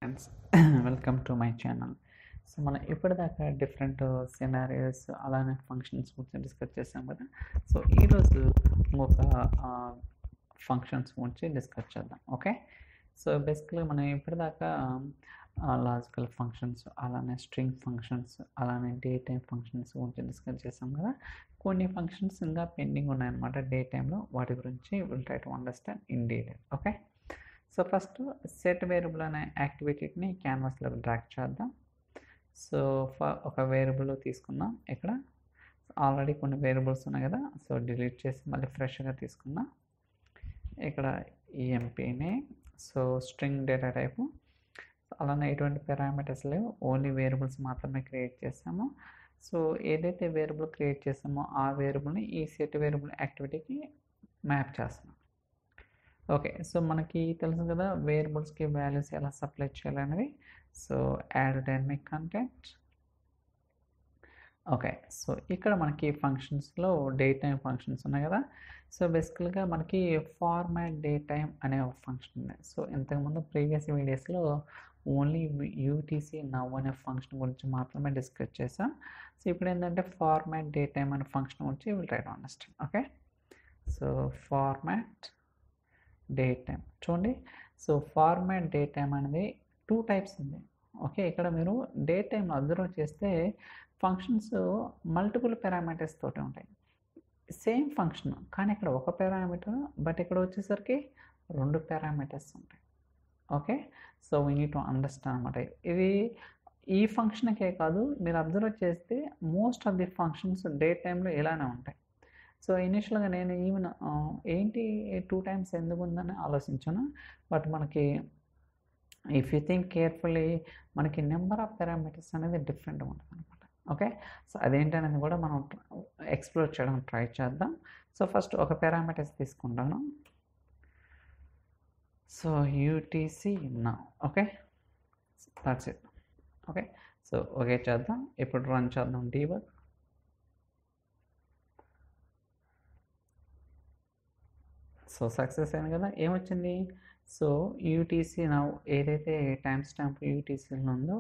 Friends welcome to my channel. So మనం ఇప్పటిదాకా different scenarios అలానే ఫంక్షన్స్ గురించి డిస్కస్ చేసాం కదా. సో ఈరోజు ఇంకొక ఫంక్షన్స్ గురించి డిస్కస్ చేద్దాం. ఓకే, సో బేసికల్గా మనం ఇప్పటిదాకా లాజికల్ ఫంక్షన్స్ అలానే స్ట్రింగ్ ఫంక్షన్స్ అలానే డే టైం ఫంక్షన్స్ గురించి డిస్కస్ చేసాం కదా. కొన్ని ఫంక్షన్స్ ఇంకా పెండింగ్ ఉన్నాయన్నమాట డే టైంలో. వాటి గురించి will try to understand in detail. Okay, so first set variable అనే యాక్టివిటీని క్యాన్వాస్లో డ్రాగ్ చేద్దాం. సో ఒక వేరియబుల్ తీసుకుందాం. ఇక్కడ ఆల్రెడీ కొన్ని వేరియబుల్స్ ఉన్నాయి కదా, సో డిలీట్ చేసి మళ్ళీ ఫ్రెష్గా తీసుకుందాం. ఇక్కడ ఈఎంపీని సో స్ట్రింగ్ డేటా టైపు, అలానే ఎటువంటి పారామీటర్స్ లేవు, ఓన్లీ వేరియబుల్స్ మాత్రమే క్రియేట్ చేసాము. సో ఏదైతే వేరియబుల్ క్రియేట్ చేసామో ఆ వేరియబుల్ని ఈ సెట్ వేరియబుల్ యాక్టివిటీకి మ్యాప్ చేస్తున్నాం. ఓకే, సో మనకి తెలుసు కదా వేరియబుల్స్కి వాల్యూస్ ఎలా సప్లై చేయాలనేవి. So add dynamic content. Okay, so ఇక్కడ మనకి ఫంక్షన్స్లో డే టైం ఫంక్షన్స్ ఉన్నాయి కదా. సో బేసికల్గా మనకి ఫార్మాట్ డే టైం అనే ఒక ఫంక్షన్ ఉంది. సో ఇంతకుముందు ప్రీవియస్ వీడియోస్లో ఓన్లీ యూటీసీ నవ్ అనే ఫంక్షన్ గురించి మాత్రమే డిస్కస్ చేసాం. సో ఇప్పుడు ఏంటంటే ఫార్మాట్ డే టైం అనే ఫంక్షన్ గురించి will try to understand. Okay, so format day time చూడండి. సో ఫార్మాట్ డే టైం అనేది 2 టైప్స్ ఉంది. ఓకే, ఇక్కడ మీరు డే టైం అబ్జర్వ్ చేస్తే ఫంక్షన్స్ మల్టిపుల్ పారామీటర్స్ తోటి ఉంటాయి. సేమ్ ఫంక్షన్ కానీ ఇక్కడ ఒక పారామీటర్, బట్ ఇక్కడ వచ్చేసరికి 2 పారామీటర్స్ ఉంటాయి. Okay, so we need to understand అనమాట. ఇది ఈ ఫంక్షన్కే కాదు, మీరు అబ్జర్వ్ చేస్తే most of the functions day టైంలో ఇలానే ఉంటాయి. సో ఇనిషియల్గా నేను ఈవెన్ ఏంటి 2 టైమ్స్ ఎందుకు ఉందని ఆలోచించాను. బట్ మనకి ఇఫ్ యూ థింక్ కేర్ఫుల్లీ మనకి నెంబర్ ఆఫ్ పారామీటర్స్ అనేది డిఫరెంట్గా ఉంటుంది అనమాట. ఓకే, సో అదేంటనేది కూడా మనం ఎక్స్ప్లోర్ చేయడం ట్రై చేద్దాం. సో ఫస్ట్ ఒక పారామీటర్స్ తీసుకుంటాను. So UTC now. Okay, that's it. Okay, so okay చేద్దాం. ఇప్పుడు రన్ చేద్దాం డీబగ్. సో సక్సెస్ అయింది కదా. ఏమొచ్చింది? సో యూటీసీ నౌ ఏదైతే టైం స్టాంప్ యూటీసీలో ఉందో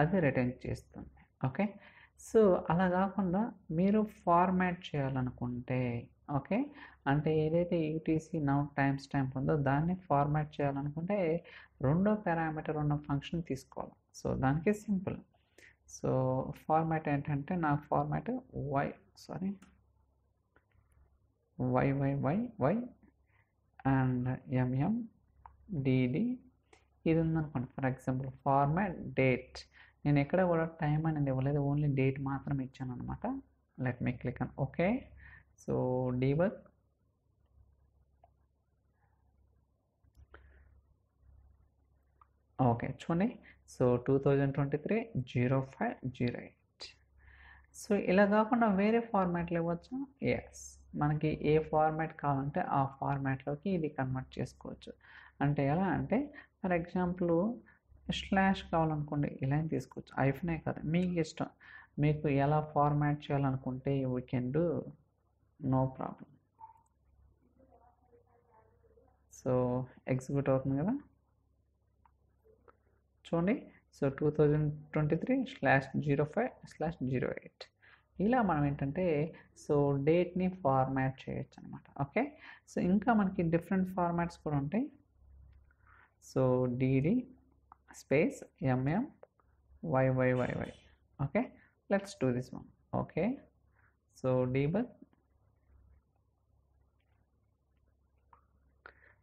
అది రిటర్న్ చేస్తుంది. ఓకే, సో అలా కాకుండా మీరు ఫార్మాట్ చేయాలనుకుంటే, ఓకే, అంటే ఏదైతే యూటీసీ నౌ టైం స్టాంప్ ఉందో దాన్ని ఫార్మాట్ చేయాలనుకుంటే రెండో పారామీటర్ ఉన్న ఫంక్షన్ తీసుకోవాలి. సో దానికి సింపుల్. సో ఫార్మాట్ ఏంటంటే నా ఫార్మాట్ వై అండ్ ఎంఎండిడి ఇది ఉందనుకోండి. ఫర్ ఎగ్జాంపుల్ ఫార్మాట్ డేట్, నేను ఎక్కడ కూడా టైం అనేది ఇవ్వలేదు, ఓన్లీ డేట్ మాత్రం ఇచ్చాను అనమాట. Let me click on okay. So debug. Okay చూడండి. సో 2023-05-08. సో ఇలా కాకుండా వేరే ఫార్మాట్లు ఇవ్వచ్చు. ఎస్, మనకి ఏ ఫార్మాట్ కావాలంటే ఆ ఫార్మాట్లోకి ఇది కన్వర్ట్ చేసుకోవచ్చు. అంటే ఎలా అంటే ఫర్ ఎగ్జాంపుల్ స్లాష్ కావాలనుకోండి ఇలా తీసుకోవచ్చు. ఐఫోనే కాదు, మీకు ఇష్టం. మీకు ఎలా ఫార్మాట్ చేయాలనుకుంటే we can do, no problem. So execute అవుతుంది కదా చూడండి. సో 2023/05/08 ఇలా మనం ఏంటంటే సో డేట్ని ఫార్మాట్ చేయొచ్చు అనమాట. ఓకే, సో ఇంకా మనకి డిఫరెంట్ ఫార్మాట్స్ కూడా ఉంటాయి. So D D space M M Y Y Y Y. Okay, let's do this one. Okay, so debug.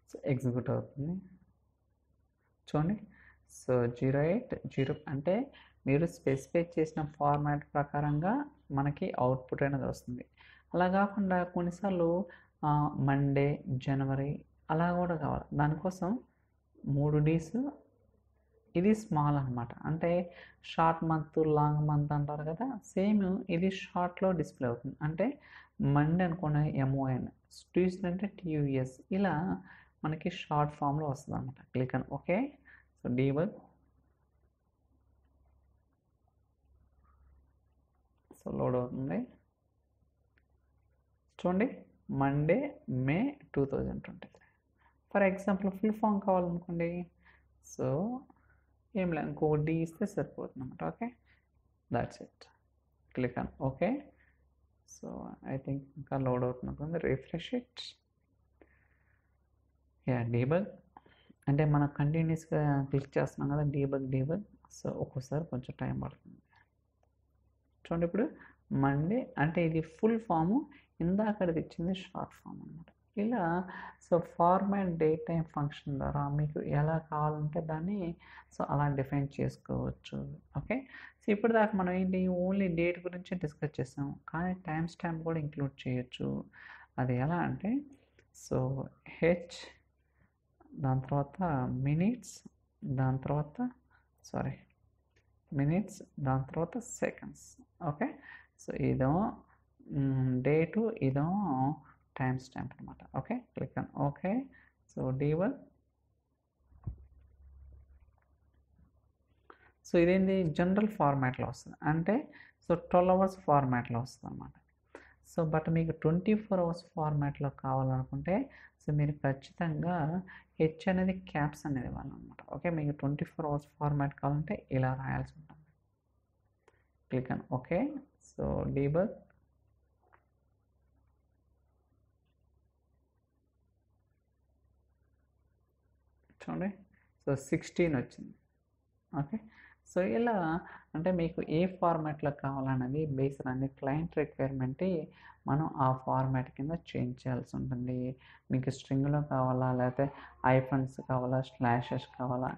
So execute అవుతుంది చూడండి. సో 08 అంటే మీరు స్పెసిఫై చేసిన ఫార్మాట్ ప్రకారంగా మనకి అవుట్పుట్ అనేది వస్తుంది. అలా కాకుండా కొన్నిసార్లు మండే, జనవరి అలా కూడా కావాలి. దానికోసం 3 డేస్, ఇది స్మాల్ అనమాట. అంటే షార్ట్ మంత్, లాంగ్ మంత్ అంటారు కదా, సేమ్ ఇది షార్ట్లో డిస్ప్లే అవుతుంది. అంటే మండే అనుకోండి ఎంఓఎన్, ట్యూస్డే అంటే టీయూఎస్, ఇలా మనకి షార్ట్ ఫామ్లో వస్తుంది అనమాట. క్లిక్ అని okay. So debug. So load అవుతుంది చూడండి. Monday May 2023. For example full form కావాలనుకోండి. సో ఏం లేదు, ఇంకో డి ఇస్తే సరిపోతుంది అనమాట. Okay, that's it. Click on okay. So I think ఇంకా లోడ్ అవుతున్నట్టుంది. Refresh it. యా, డీబగ్ అంటే మనం కంటిన్యూస్గా క్లిక్ చేస్తున్నాం కదా, డీబగ్. సో ఒక్కోసారి కొంచెం టైం పడుతుంది. చూడండి ఇప్పుడు మండే అంటే ఇది ఫుల్ ఫాము, ఇందాకది ఇచ్చింది షార్ట్ ఫామ్ అనమాట. ఇలా so format date time function ద్వారా మీకు ఎలా కావాలంటే దాన్ని సో అలా డిఫైన్ చేసుకోవచ్చు. ఓకే, సో ఇప్పుడు దాకా మనం ఏంటి ఓన్లీ డేట్ గురించి డిస్కస్ చేసాం, కానీ టైం స్టాంప్ కూడా ఇంక్లూడ్ చేయొచ్చు. అది ఎలా అంటే సో హెచ్, దాని తర్వాత మినిట్స్, దాని తర్వాత మినిట్స్, దాని తర్వాత సెకండ్స్. ఓకే, సో ఇదేమో డేటు, ఇదేమో టైం స్టాంప్ అనమాట. Okay, click on okay. So D1. So ఇదేంటి జనరల్ ఫార్మాట్లో వస్తుంది, అంటే సో 12 అవర్స్ ఫార్మాట్లో వస్తుంది అనమాట. సో బట్ మీకు 24 అవర్స్ ఫార్మాట్లో కావాలనుకుంటే సో మీరు ఖచ్చితంగా హెచ్ అనేది క్యాప్స్ అనేది ఇవ్వాలన్నమాట. ఓకే, మీకు 24 అవర్స్ ఫార్మాట్ కావాలంటే ఇలా రాయాల్సి ఉంటుంది. Click on okay. So debug. చూడండి, సో 16 వచ్చింది. ఓకే, సో ఇలా అంటే మీకు ఏ ఫార్మాట్లో కావాలన్నది బేస్డ్ అనే క్లయింట్ రిక్వైర్మెంట్ మనం ఆ ఫార్మాట్ కింద చేంజ్ చేయాల్సి ఉంటుంది. మీకు స్ట్రింగ్లో కావాలా, లేకపోతే ఐఫన్స్ కావాలా, స్లాషెస్ కావాలా,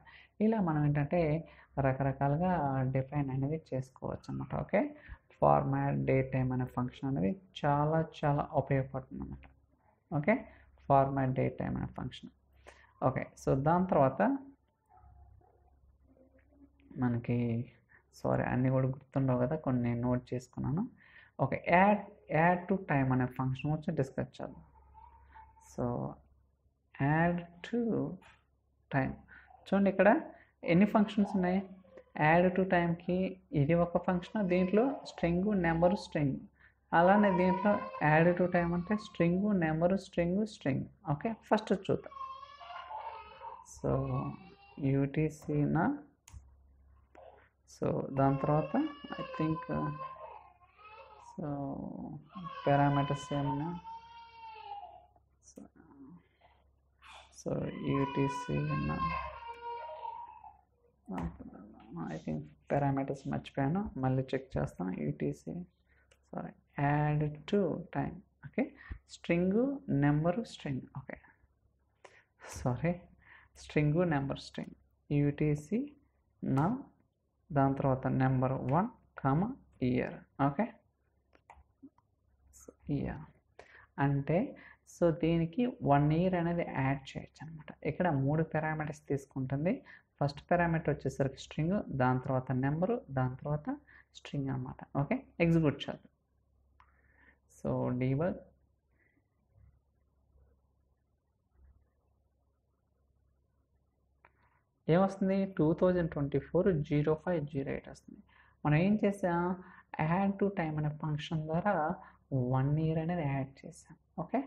ఇలా మనం ఏంటంటే రకరకాలుగా డిఫైన్ అనేది చేసుకోవచ్చు అన్నమాట. ఓకే, ఫార్మాట్ డేట్ టైం అనే ఫంక్షన్ అనేది చాలా చాలా ఉపయోగపడుతుంది అన్నమాట. ఓకే, ఫార్మాట్ డేట్ టైం అనే ఫంక్షన్. ఓకే, సో దాని తర్వాత మనకి అన్నీ కూడా గుర్తుండవు కదా, కొన్ని నేను నోట్ చేసుకున్నాను. ఓకే, యాడ్ టు టైం అనే ఫంక్షన్ వచ్చి డిస్కస్ చేద్దాం. సో యాడ్ టు టైం, చూడండి ఇక్కడ ఎన్ని ఫంక్షన్స్ ఉన్నాయి. యాడ్ టు టైంకి ఇది ఒక ఫంక్షన్, దీంట్లో స్ట్రింగ్, నెంబరు, స్ట్రింగ్. అలానే దీంట్లో యాడ్ టు టైం అంటే string, number, string. Okay, first చూద్దాం. సో యూటీసీనా, సో దాని తర్వాత ఐ థింక్ సో పారామీటర్స్ ఏమన్నా, so UTC I think parameters మర్చిపోయాను, మళ్ళీ చెక్ చేస్తాను. UTC add to time. Okay, string, number, string. Okay, string, number, string. UTC నా, దాని తర్వాత number 1, year. Okay, so year అంటే సో దీనికి 1 ఇయర్ అనేది యాడ్ చేయొచ్చు అనమాట. ఇక్కడ 3 పారామీటర్స్ తీసుకుంటుంది. ఫస్ట్ పారామీటర్ వచ్చేసరికి స్ట్రింగ్, దాని తర్వాత నెంబరు, దాని తర్వాత స్ట్రింగ్ అనమాట. ఓకే, ఎగ్జిక్యూట్ చేద్దాం. So debug. ఏమొస్తుంది, 2024-05-08 వస్తుంది. మనం ఏం చేసాం, యాడ్ టు టైం అనే ఫంక్షన్ ద్వారా 1 ఇయర్ అనేది యాడ్ చేసాం. ఓకే,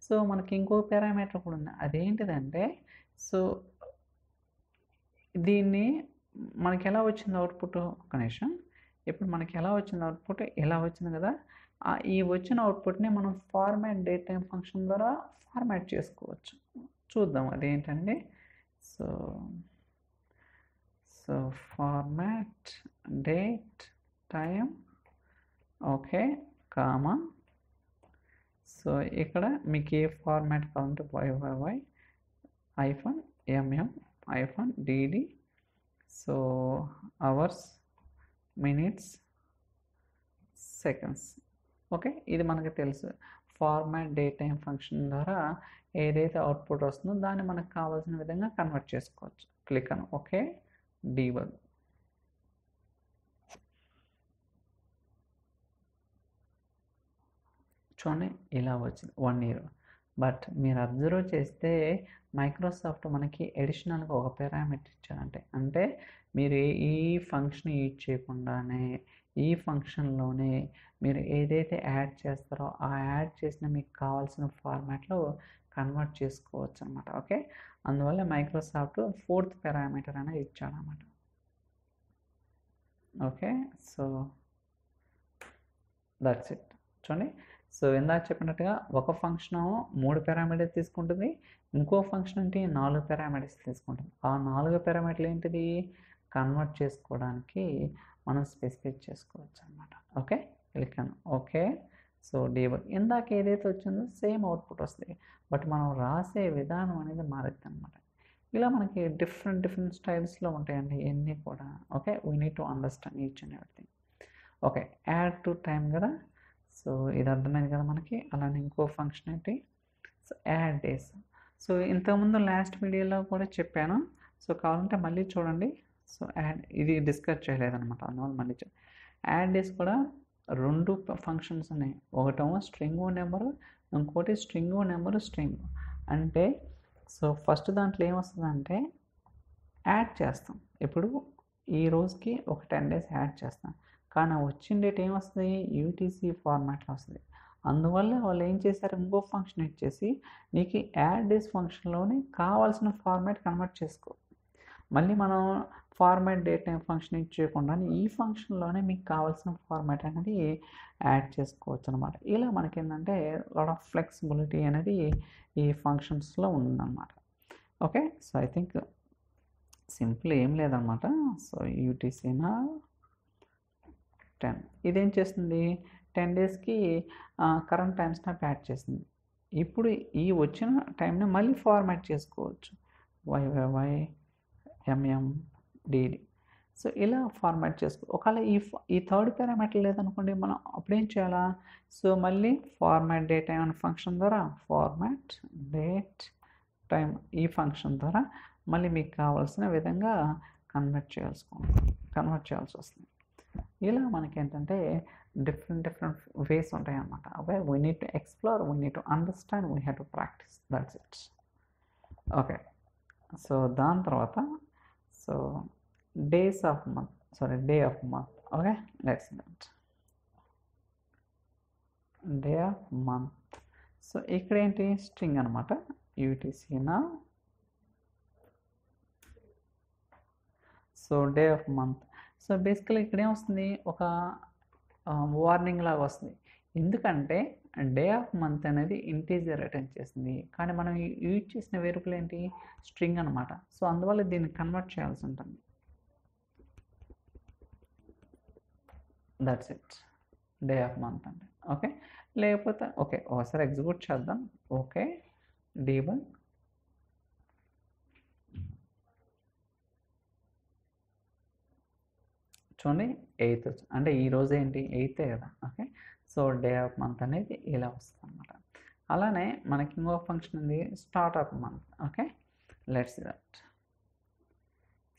సో మనకి ఇంకో పారామీటర్ కూడా ఉంది. అదేంటిదంటే సో దీన్ని మనకి ఎలా వచ్చింది అవుట్పుట్, ఒక నిమిషం. ఇప్పుడు మనకి ఎలా వచ్చింది అవుట్పుట్, ఇలా వచ్చింది కదా, ఈ వచ్చిన అవుట్పుట్ని మనం ఫార్మాట్ డేట్ టైం ఫంక్షన్ ద్వారా ఫార్మాట్ చేసుకోవచ్చు. చూద్దాం అదేంటండి. So format date time. Okay, comma. So ఇక్కడ మీకు ఏ ఫార్మాట్ కావాలంటే YYY -MM -DD. So hours, minutes, seconds. Okay, ఇది మనకు తెలుసు. ఫార్మాట్ డేట్ టైం ఫంక్షన్ ద్వారా ఏదైతే అవుట్పుట్ వస్తుందో దాన్ని మనకు కావాల్సిన విధంగా కన్వర్ట్ చేసుకోవచ్చు. క్లిక్ అని ఓకే. డీబగ్. చూడండి ఇలా వచ్చింది 1 ఇయర్. బట్ మీరు అబ్జర్వ్ చేస్తే మైక్రోసాఫ్ట్ మనకి అడిషనల్గా ఒక పారామీటర్ ఇచ్చారంటే, అంటే మీరు ఈ ఫంక్షన్ యూజ్ చేయకుండానే ఈ ఫంక్షన్లోనే మీరు ఏదైతే యాడ్ చేస్తారో ఆ యాడ్ చేసిన మీకు కావాల్సిన ఫార్మాట్లో కన్వర్ట్ చేసుకోవచ్చు అనమాట. ఓకే, అందువల్ల మైక్రోసాఫ్ట్ 4th పారామీటర్ అనేది ఇచ్చాడనమాట. Okay, so that's it. చూడండి, సో ఇందాక చెప్పినట్టుగా ఒక ఫంక్షన్ 3 పారామీటర్స్ తీసుకుంటుంది, ఇంకో ఫంక్షన్ ఏంటి 4 పారామీటర్స్ తీసుకుంటుంది. ఆ 4 పారామీటర్లు ఏంటిది కన్వర్ట్ చేసుకోవడానికి మనం స్పెసిఫై చేసుకోవచ్చు అనమాట. ఓకే, క్లిక్ అను. ఓకే, సో డీబగ్ ఇందాక ఏదైతే వచ్చిందో సేమ్ అవుట్పుట్ వస్తుంది, బట్ మనం రాసే విధానం అనేది మారుతుంది అనమాట. ఇలా మనకి డిఫరెంట్ స్టైల్స్లో ఉంటాయండి ఇవన్నీ కూడా. Okay, we need to understand each and everything. Okay, add to time కదా, సో ఇది అర్థమైంది కదా మనకి. అలానే ఇంకో ఫంక్షన్ ఏంటి, సో యాడ్ డేస్. సో ఇంతకుముందు లాస్ట్ వీడియోలో కూడా చెప్పాను, సో కావాలంటే మళ్ళీ చూడండి. సో యాడ్ ఇది డిస్కస్ చేయలేదన్నమాట, అందువల్ల మళ్ళీ యాడ్ డేస్ కూడా 2 ఫంక్షన్స్ ఉన్నాయి. ఒకటేమో స్ట్రింగ్ నెంబరు, ఇంకోటి స్ట్రింగ్ నెంబరు స్ట్రింగ్. అంటే సో ఫస్ట్ దాంట్లో ఏమొస్తుందంటే యాడ్ చేస్తాం. ఇప్పుడు ఈ రోజుకి ఒక 10 days యాడ్ చేస్తాం, కానీ వచ్చిన డేట్ ఏమొస్తుంది యూటీసీ ఫార్మాట్లో వస్తుంది. అందువల్ల వాళ్ళు ఏం చేశారు, ఇంకో ఫంక్షన్ ఇచ్చేసి నీకు యాడ్ డేస్ ఫంక్షన్లోనే కావాల్సిన ఫార్మాట్ కన్వర్ట్ చేసుకో. మళ్ళీ మనం ఫార్మాట్ డేట్ టైం ఫంక్షన్ ఇచ్చేయకుండా ఈ ఫంక్షన్లోనే మీకు కావాల్సిన ఫార్మాట్ అనేది యాడ్ చేసుకోవచ్చు అనమాట. ఇలా మనకి ఏంటంటే లాట్ ఆఫ్ ఫ్లెక్సిబిలిటీ అనేది ఈ ఫంక్షన్స్లో ఉందన్నమాట. Okay, so I think simple ఏం లేదనమాట. సో యూటీసీనా 10 ఇదేం చేస్తుంది 10 డేస్కి కరెంట్ టైం స్నాప్ యాడ్ చేస్తుంది. ఇప్పుడు ఈ వచ్చిన టైంని మళ్ళీ ఫార్మాట్ చేసుకోవచ్చు, YYY MMDD. సో ఇలా ఫార్మాట్ చేసుకో. ఒకవేళ ఈ థర్డ్ పారామీటర్ లేదనుకోండి, మనం అప్పుడేం చేయాలా, సో మళ్ళీ ఫార్మాట్ డేట్ టైం అనే ఫంక్షన్ ద్వారా ఫార్మాట్ డేట్ టైం ఈ ఫంక్షన్ ద్వారా మళ్ళీ మీకు కావాల్సిన విధంగా కన్వర్ట్ చేయాల్సి వస్తుంది. ఇలా మనకి ఏంటంటే డిఫరెంట్ వేస్ ఉంటాయి అన్నమాట. Okay, we need to explore, we need to understand, we have to practice, that's it. Okay, so దాని తర్వాత so day of month. Okay, let's that day of month. So ఇక్కడ ఏంటి స్ట్రింగ్ అనమాట, యూటీసీనా. So day of month. So basically ఇక్కడ ఏమొస్తుంది, ఒక వార్నింగ్ లాగా వస్తుంది. ఎందుకంటే డే ఆఫ్ మంత్ అనేది ఇంటీజర్ రిటర్న్ చేస్తుంది, కానీ మనం యూజ్ చేసిన వేరియబుల్ ఏంటి స్ట్రింగ్ అనమాట. సో అందువల్ల దీన్ని కన్వర్ట్ చేయాల్సి ఉంటుంది. That's it, day of month అంటే. ఓకే, లేకపోతే ఓకే ఒకసారి ఎగ్జిక్యూట్ చేద్దాం. Okay, debug. చూడండి 8th అంటే ఈరోజు ఏంటి 8th కదా. Okay, so day of month అనేది ఇలా వస్తుంది అనమాట. అలానే మనకి ఇంకో ఫంక్షన్ ఉంది start of month. Okay, let's that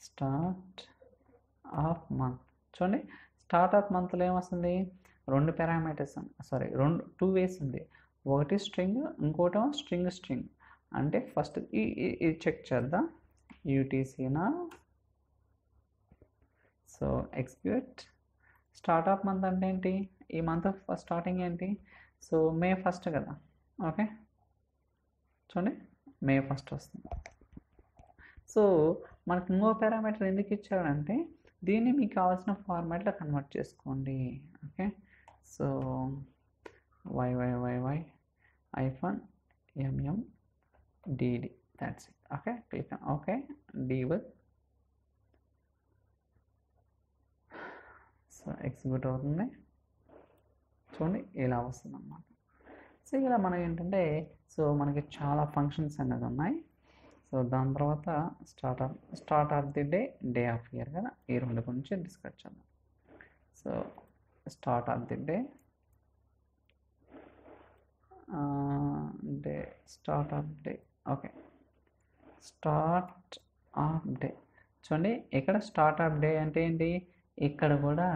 start of month. చూడండి స్టార్ట్ ఆఫ్ మంత్లో ఏమొస్తుంది, 2 పారామీటర్స్, సారీ 2 వేస్ ఉంది. ఒకటి స్ట్రింగ్, ఇంకోటేమో స్ట్రింగ్. అంటే ఫస్ట్ ఇది చెక్ చేద్దాం, యూటీసీనా. So execute. Start of month అంటే ఏంటి, ఈ మంత్ స్టార్టింగ్ ఏంటి, సో May 1st కదా. ఓకే, చూడండి May 1st వస్తుంది. సో మనకు ఇంకో పారామీటర్ ఎందుకు ఇచ్చాడంటే దీన్ని మీకు కావాల్సిన ఫార్మాట్లో కన్వర్ట్ చేసుకోండి. Okay, so YYYY MMDD, that's it. Okay, click okay, debug. So execute అవుతుంది. చూడండి ఇలా వస్తుంది అన్నమాట. సో ఇలా మనం ఏంటంటే సో మనకి చాలా ఫంక్షన్స్ అనేది ఉన్నాయి. సో దాని తర్వాత start of the day of year కదా, ఈ 2 గురించి డిస్కస్ చేద్దాం. So start of the day okay, start of day. చూడండి ఇక్కడ స్టార్ట్ ఆఫ్ డే అంటే ఏంటి, ఇక్కడ కూడా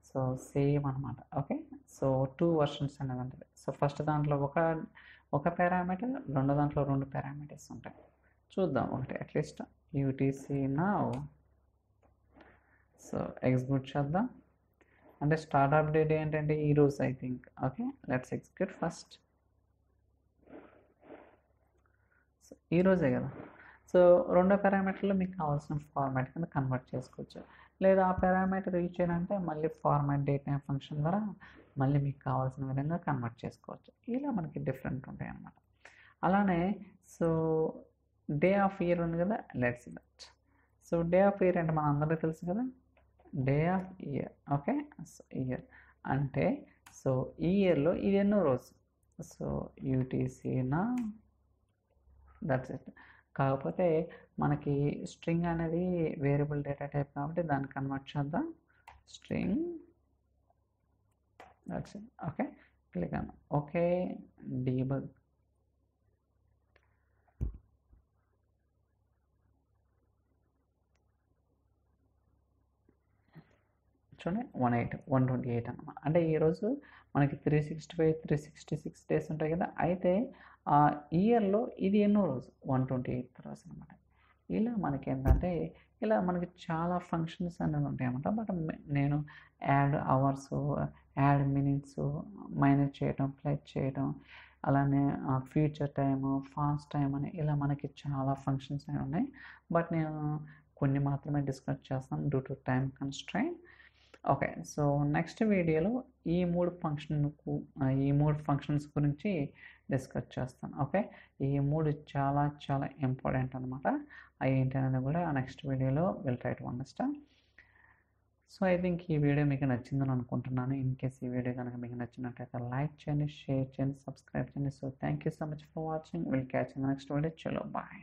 సో సేమ్ అనమాట. ఓకే, సో 2 వర్షన్స్ అనేది ఉంటుంది. సో ఫస్ట్ దాంట్లో ఒక పారామీటర్, రెండో దాంట్లో 2 పారామీటర్స్ ఉంటాయి. చూద్దాం ఒకటి అట్లీస్ట్ యూటీసీనా. సో ఎగ్జిక్యూట్ చేద్దాం. అంటే స్టార్ట్ ఆఫ్ డే ఏంటంటే ఈరోజు I think. Okay, let's execute first. So ఈరోజే కదా. సో 2 పారామీటర్లో మీకు కావాల్సిన ఫార్మాట్ కింద కన్వర్ట్ చేసుకోవచ్చు. లేదా ఆ పారామీటర్ రీచ్ చేయాలంటే మళ్ళీ ఫార్మాట్ డేట్ టైం ఫంక్షన్ ద్వారా మళ్ళీ మీకు కావాల్సిన విధంగా కన్వర్ట్ చేసుకోవచ్చు. ఇలా మనకి డిఫరెంట్ ఉంటాయి అన్నమాట. అలానే సో డే ఆఫ్ ఇయర్ ఉంది కదా, let's that. So day of year అంటే మన అందరికీ తెలుసు కదా, day of year. Okay, so year అంటే సో ఈ ఇయర్లో ఇది ఎన్నో రోజు. సో యూటీసీనా, దట్స్ ఇట్. కాకపోతే మనకి స్ట్రింగ్ అనేది వేరియబుల్ డేటా టైప్ కాబట్టి దాన్ని కన్వర్ట్ చేద్దాం string. That's it. Okay, click అన్న ఓకే, డీబగ్. చూడండి 128 అన్నమాట. అంటే ఈరోజు మనకి 365 366 డేస్ ఉంటాయి కదా, అయితే ఆ ఇయర్లో ఇది ఎన్నో రోజు 128th రోజు అనమాట. ఇలా మనకి ఏంటంటే ఇలా మనకి చాలా ఫంక్షన్స్ అనేవి ఉంటాయి అన్నమాట. బట్ నేను add hours, add minutes, minus చేయడం, ప్లస్ చేయడం, అలానే ఫ్యూచర్ టైము, ఫాస్ట్ టైం అని ఇలా మనకి చాలా ఫంక్షన్స్ అనేవి ఉన్నాయి. బట్ నేను కొన్ని మాత్రమే డిస్కస్ చేస్తాను due to time constraint. Okay, so next వీడియోలో ఈ మూడు ఫంక్షన్స్ గురించి డిస్కస్ చేస్తాను. ఓకే, ఈ మూడు చాలా చాలా ఇంపార్టెంట్ అనమాట. అవి ఏంటనేది కూడా నెక్స్ట్ వీడియోలో will try to understand. So I think ఈ వీడియో మీకు నచ్చిందని అనుకుంటున్నాను. ఇన్ కేస్ ఈ వీడియో కనుక మీకు నచ్చినట్లయితే లైక్ చేయండి, షేర్ చేయండి, సబ్స్క్రైబ్ చేయండి. So thank you so much for watching. Will catch in next video. చలో బాయ్.